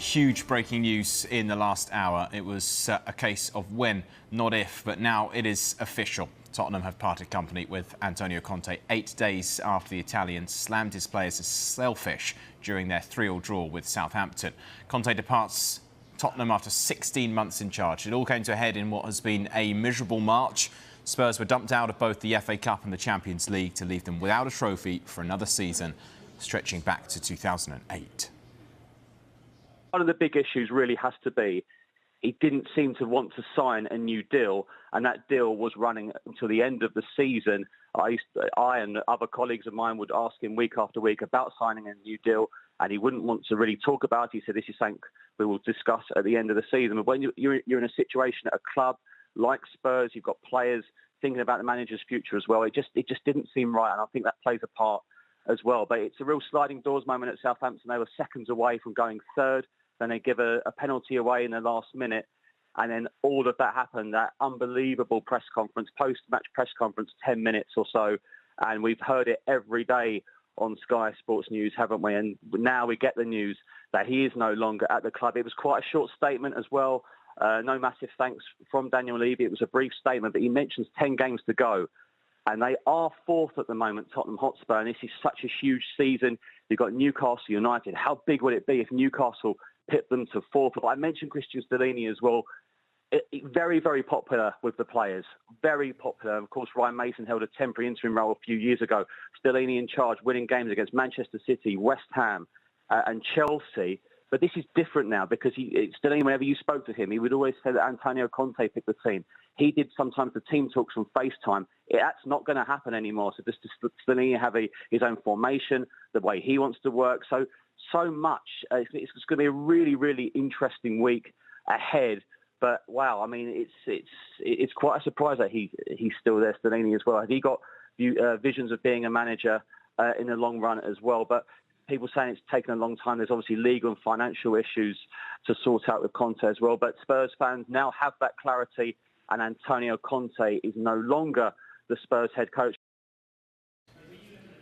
Huge breaking news in the last hour. It was a case of when, not if, but now it is official. Tottenham have parted company with Antonio Conte 8 days after the Italian slammed his players as selfish during their 3-3 draw with Southampton. Conte departs Tottenham after 16 months in charge. It all came to a head in what has been a miserable March. Spurs were dumped out of both the FA Cup and the Champions League to leave them without a trophy for another season, stretching back to 2008. One of the big issues really has to be he didn't seem to want to sign a new deal, and that deal was running until the end of the season. I and other colleagues of mine would ask him week after week about signing a new deal, and he wouldn't want to really talk about it. He said, this is something we will discuss at the end of the season. But when you're in a situation at a club like Spurs, you've got players thinking about the manager's future as well. It just didn't seem right, and I think that plays a part as well. But it's a real sliding doors moment at Southampton. They were seconds away from going third. Then they give a penalty away in the last minute. And then all of that happened, that unbelievable press conference, post-match press conference, 10 minutes or so. And we've heard it every day on Sky Sports News, haven't we? And now we get the news that he is no longer at the club. It was quite a short statement as well. No massive thanks from Daniel Levy. It was a brief statement, but he mentions 10 games to go. And they are fourth at the moment, Tottenham Hotspur. And this is such a huge season. You've got Newcastle United. How big would it be if Newcastle pit them to fourth? But I mentioned Christian Stellini as well. Very, very popular with the players. Very popular. Of course, Ryan Mason held a temporary interim role a few years ago. Stellini in charge, winning games against Manchester City, West Ham and Chelsea. But this is different now because Stellini, whenever you spoke to him, he would always say that Antonio Conte picked the team. He did sometimes the team talks on FaceTime. That's not going to happen anymore. So just Stellini have his own formation, the way he wants to work. So much. It's going to be a really, really interesting week ahead. But wow, I mean, it's quite a surprise that he's still there, Stellini, as well. Has he got visions of being a manager in the long run as well? But people saying it's taken a long time. There's obviously legal and financial issues to sort out with Conte as well. But Spurs fans now have that clarity, and Antonio Conte is no longer the Spurs head coach.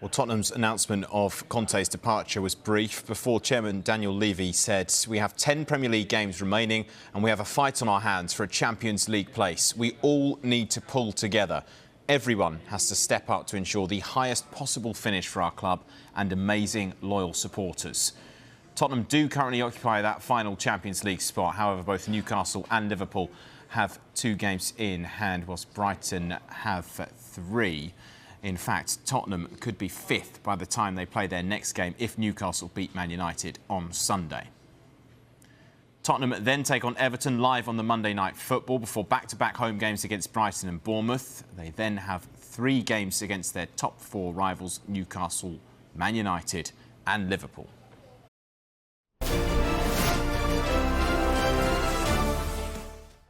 Well, Tottenham's announcement of Conte's departure was brief. Before Chairman Daniel Levy said, we have 10 Premier League games remaining and we have a fight on our hands for a Champions League place. We all need to pull together. Everyone has to step up to ensure the highest possible finish for our club and amazing, loyal supporters. Tottenham do currently occupy that final Champions League spot. However, both Newcastle and Liverpool have 2 games in hand, whilst Brighton have 3. In fact, Tottenham could be 5th by the time they play their next game if Newcastle beat Man United on Sunday. Tottenham then take on Everton live on the Monday Night Football before back-to-back home games against Brighton and Bournemouth. They then have 3 games against their top 4 rivals, Newcastle, Man United and Liverpool.